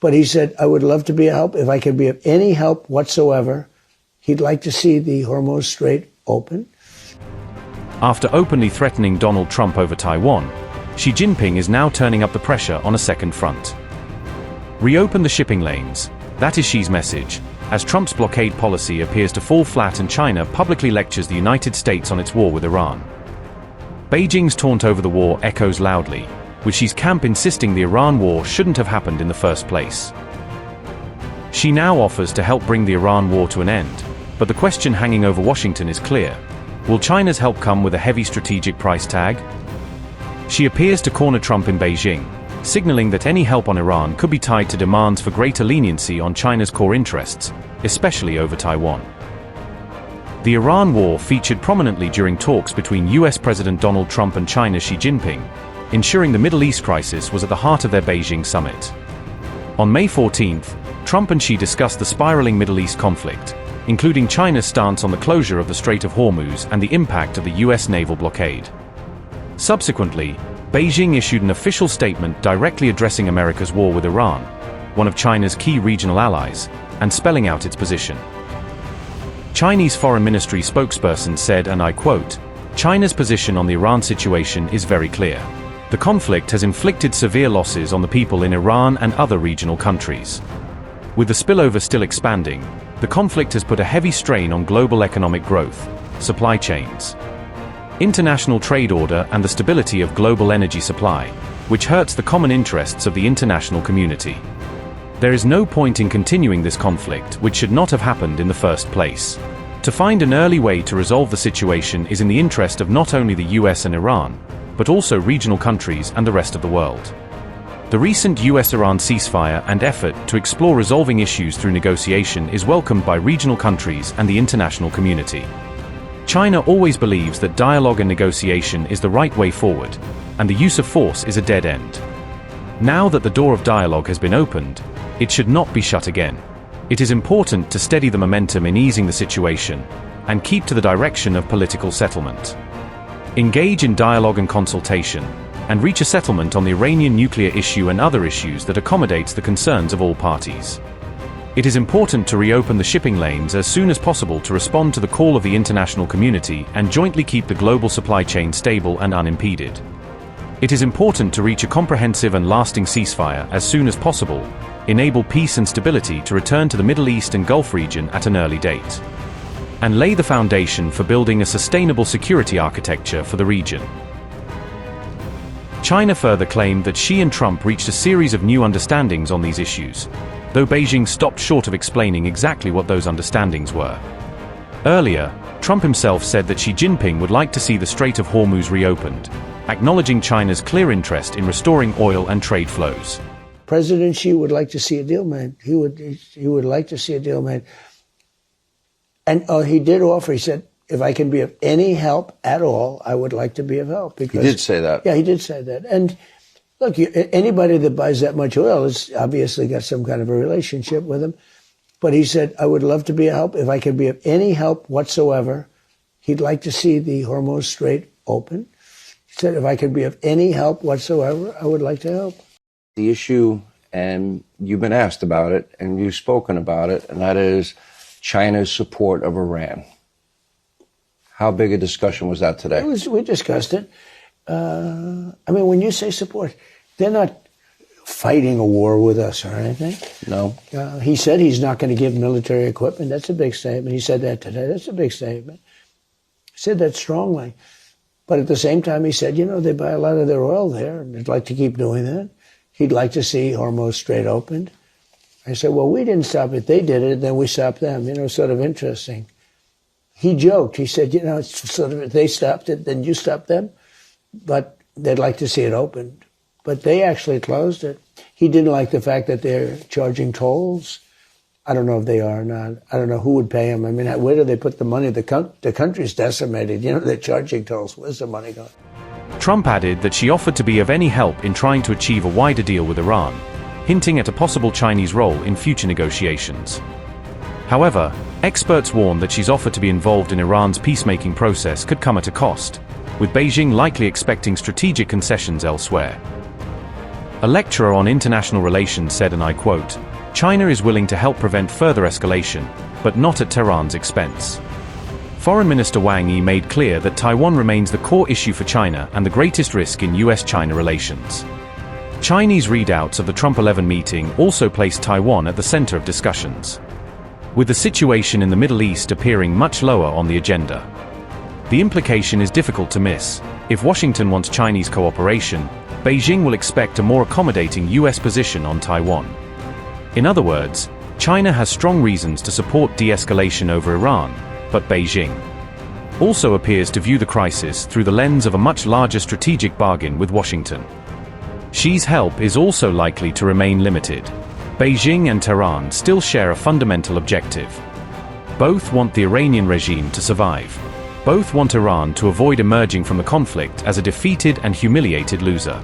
But he said, I would love to be a help. If I could be of any help whatsoever, he'd like to see the Hormuz Strait open. After openly threatening Donald Trump over Taiwan, Xi Jinping is now turning up the pressure on a second front. Reopen the shipping lanes. That is Xi's message, as Trump's blockade policy appears to fall flat and China publicly lectures the United States on its war with Iran. Beijing's taunt over the war echoes loudly, with Xi's camp insisting the Iran war shouldn't have happened in the first place. Xi now offers to help bring the Iran war to an end, but the question hanging over Washington is clear. Will China's help come with a heavy strategic price tag? Xi appears to corner Trump in Beijing, signaling that any help on Iran could be tied to demands for greater leniency on China's core interests, especially over Taiwan. The Iran war featured prominently during talks between US President Donald Trump and China's Xi Jinping, ensuring the Middle East crisis was at the heart of their Beijing summit. On May 14th, Trump and Xi discussed the spiraling Middle East conflict, including China's stance on the closure of the Strait of Hormuz and the impact of the US naval blockade. Subsequently, Beijing issued an official statement directly addressing America's war with Iran, one of China's key regional allies, and spelling out its position. Chinese Foreign Ministry spokesperson said, and I quote, "China's position on the Iran situation is very clear. The conflict has inflicted severe losses on the people in Iran and other regional countries. With the spillover still expanding, the conflict has put a heavy strain on global economic growth, supply chains, international trade order and the stability of global energy supply, which hurts the common interests of the international community. There is no point in continuing this conflict, which should not have happened in the first place. To find an early way to resolve the situation is in the interest of not only the US and Iran, but also regional countries and the rest of the world. The recent US-Iran ceasefire and effort to explore resolving issues through negotiation is welcomed by regional countries and the international community. China always believes that dialogue and negotiation is the right way forward, and the use of force is a dead end. Now that the door of dialogue has been opened, it should not be shut again. It is important to steady the momentum in easing the situation, and keep to the direction of political settlement. Engage in dialogue and consultation, and reach a settlement on the Iranian nuclear issue and other issues that accommodates the concerns of all parties. It is important to reopen the shipping lanes as soon as possible to respond to the call of the international community and jointly keep the global supply chain stable and unimpeded. It is important to reach a comprehensive and lasting ceasefire as soon as possible, enable peace and stability to return to the Middle East and Gulf region at an early date, and lay the foundation for building a sustainable security architecture for the region. China further claimed that Xi and Trump reached a series of new understandings on these issues, though Beijing stopped short of explaining exactly what those understandings were. Earlier, Trump himself said that Xi Jinping would like to see the Strait of Hormuz reopened, acknowledging China's clear interest in restoring oil and trade flows. President Xi would like to see a deal made. He would like to see a deal made. And he did offer, he said, if I can be of any help at all, I would like to be of help. Because, he did say that. Yeah, he did say that. And look, anybody that buys that much oil has obviously got some kind of a relationship with him. But he said, I would love to be a help. If I could be of any help whatsoever, he'd like to see the Hormuz Strait open. He said, if I could be of any help whatsoever, I would like to help. The issue, and you've been asked about it, and you've spoken about it, and that is China's support of Iran. How big a discussion was that today? We discussed it. I mean, when you say support, they're not fighting a war with us or anything. No. He said he's not going to give military equipment. That's a big statement. He said that today. That's a big statement. He said that strongly. But at the same time, he said, you know, they buy a lot of their oil there, and they'd like to keep doing that. He'd like to see Hormuz Strait opened. I said, well, we didn't stop it. They did it, then we stopped them. You know, sort of interesting. He joked. He said, you know, it's sort of, if they stopped it, then you stopped them. But they'd like to see it opened. But they actually closed it. He didn't like the fact that they're charging tolls. I don't know if they are or not. I don't know who would pay them. I mean, where do they put the money? The country's decimated. You know, they're charging tolls. Where's the money going? Trump added that she offered to be of any help in trying to achieve a wider deal with Iran, hinting at a possible Chinese role in future negotiations. However, experts warn that she's offered to be involved in Iran's peacemaking process could come at a cost, with Beijing likely expecting strategic concessions elsewhere. A lecturer on international relations said, and I quote, "China is willing to help prevent further escalation, but not at Tehran's expense." Foreign Minister Wang Yi made clear that Taiwan remains the core issue for China and the greatest risk in US-China relations. Chinese readouts of the Trump 11 meeting also placed Taiwan at the center of discussions, with the situation in the Middle East appearing much lower on the agenda. The implication is difficult to miss. If Washington wants Chinese cooperation, Beijing will expect a more accommodating US position on Taiwan. In other words, China has strong reasons to support de-escalation over Iran, but Beijing also appears to view the crisis through the lens of a much larger strategic bargain with Washington. Xi's help is also likely to remain limited. Beijing and Tehran still share a fundamental objective. Both want the Iranian regime to survive. Both want Iran to avoid emerging from the conflict as a defeated and humiliated loser.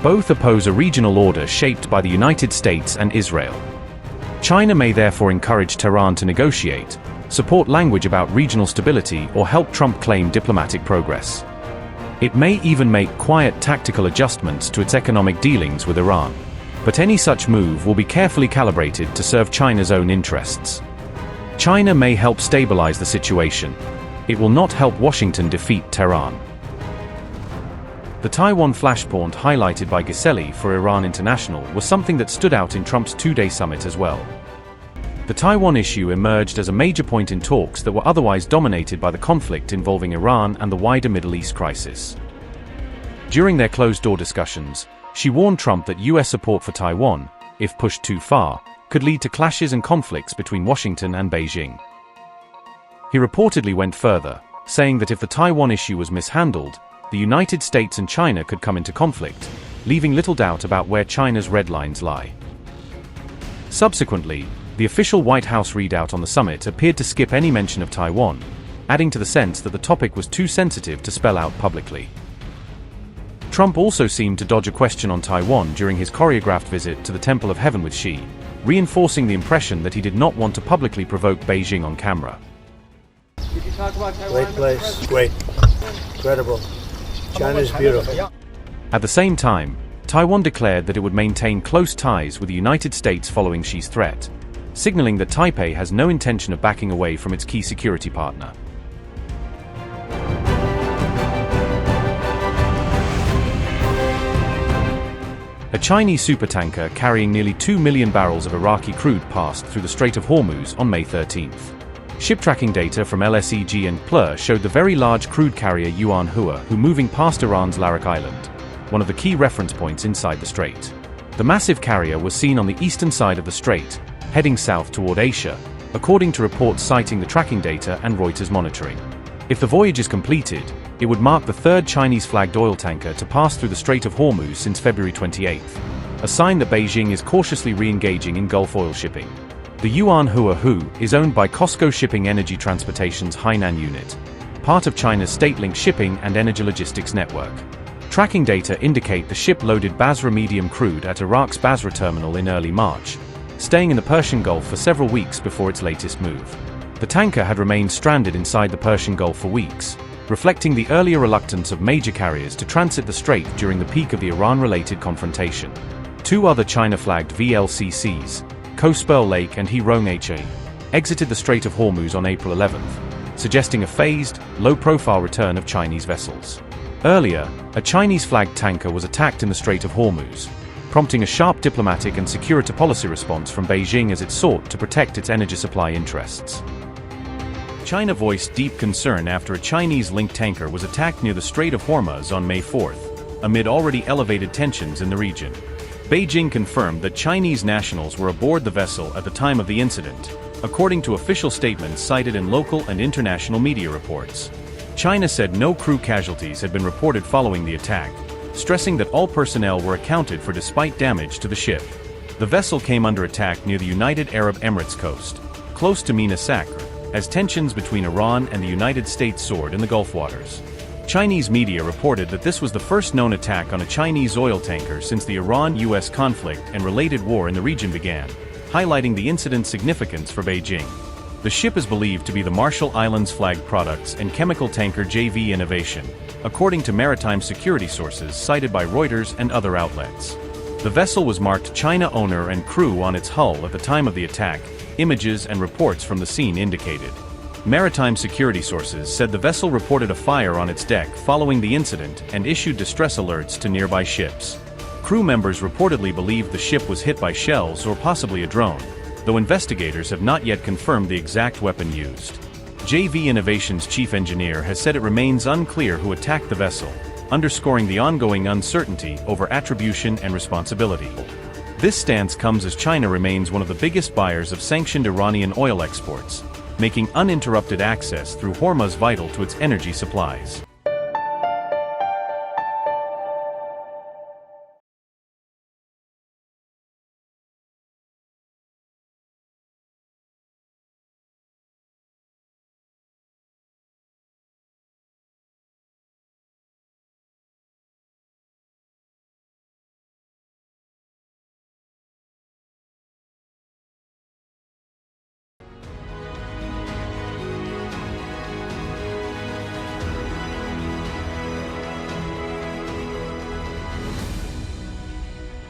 Both oppose a regional order shaped by the United States and Israel. China may therefore encourage Tehran to negotiate, support language about regional stability, or help Trump claim diplomatic progress. It may even make quiet tactical adjustments to its economic dealings with Iran. But any such move will be carefully calibrated to serve China's own interests. China may help stabilize the situation. It will not help Washington defeat Tehran. The Taiwan flashpoint highlighted by Giseli for Iran International was something that stood out in Trump's two-day summit as well. The Taiwan issue emerged as a major point in talks that were otherwise dominated by the conflict involving Iran and the wider Middle East crisis. During their closed-door discussions, Xi warned Trump that US support for Taiwan, if pushed too far, could lead to clashes and conflicts between Washington and Beijing. He reportedly went further, saying that if the Taiwan issue was mishandled, the United States and China could come into conflict, leaving little doubt about where China's red lines lie. Subsequently, the official White House readout on the summit appeared to skip any mention of Taiwan, adding to the sense that the topic was too sensitive to spell out publicly. Trump also seemed to dodge a question on Taiwan during his choreographed visit to the Temple of Heaven with Xi, reinforcing the impression that he did not want to publicly provoke Beijing on camera. Did you talk about Taiwan? Great place, great, incredible. China's beautiful. At the same time, Taiwan declared that it would maintain close ties with the United States following Xi's threat, signaling that Taipei has no intention of backing away from its key security partner. A Chinese supertanker carrying nearly 2 million barrels of Iraqi crude passed through the Strait of Hormuz on May 13th. Ship tracking data from LSEG and PLR showed the very large crude carrier Yuan Hua moving past Iran's Larak Island, one of the key reference points inside the strait. The massive carrier was seen on the eastern side of the strait, heading south toward Asia, according to reports citing the tracking data and Reuters monitoring. If the voyage is completed, it would mark the third Chinese-flagged oil tanker to pass through the Strait of Hormuz since February 28th, a sign that Beijing is cautiously re-engaging in Gulf oil shipping. The Yuan Hua is owned by COSCO Shipping Energy Transportation's Hainan unit, part of China's state-linked shipping and energy logistics network. Tracking data indicate the ship loaded Basra medium crude at Iraq's Basra terminal in early March, staying in the Persian Gulf for several weeks before its latest move. The tanker had remained stranded inside the Persian Gulf for weeks, reflecting the earlier reluctance of major carriers to transit the strait during the peak of the Iran-related confrontation. Two other China-flagged VLCCs, Coaspearl Lake and He-Rong Ha, exited the Strait of Hormuz on April 11th, suggesting a phased, low-profile return of Chinese vessels. Earlier, a Chinese-flagged tanker was attacked in the Strait of Hormuz, prompting a sharp diplomatic and security policy response from Beijing as it sought to protect its energy supply interests. China voiced deep concern after a Chinese-linked tanker was attacked near the Strait of Hormuz on May 4th, amid already elevated tensions in the region. Beijing confirmed that Chinese nationals were aboard the vessel at the time of the incident, according to official statements cited in local and international media reports. China said no crew casualties had been reported following the attack, stressing that all personnel were accounted for despite damage to the ship. The vessel came under attack near the United Arab Emirates coast, close to Mina Sakr, as tensions between Iran and the United States soared in the Gulf waters. Chinese media reported that this was the first known attack on a Chinese oil tanker since the Iran-US conflict and related war in the region began, highlighting the incident's significance for Beijing. The ship is believed to be the Marshall Islands flagged products and chemical tanker JV Innovation, according to maritime security sources cited by Reuters and other outlets. The vessel was marked China owner and crew on its hull at the time of the attack, images and reports from the scene indicated. Maritime security sources said the vessel reported a fire on its deck following the incident and issued distress alerts to nearby ships. Crew members reportedly believed the ship was hit by shells or possibly a drone, though investigators have not yet confirmed the exact weapon used. JV Innovation's chief engineer has said it remains unclear who attacked the vessel, underscoring the ongoing uncertainty over attribution and responsibility. This stance comes as China remains one of the biggest buyers of sanctioned Iranian oil exports, making uninterrupted access through Hormuz vital to its energy supplies.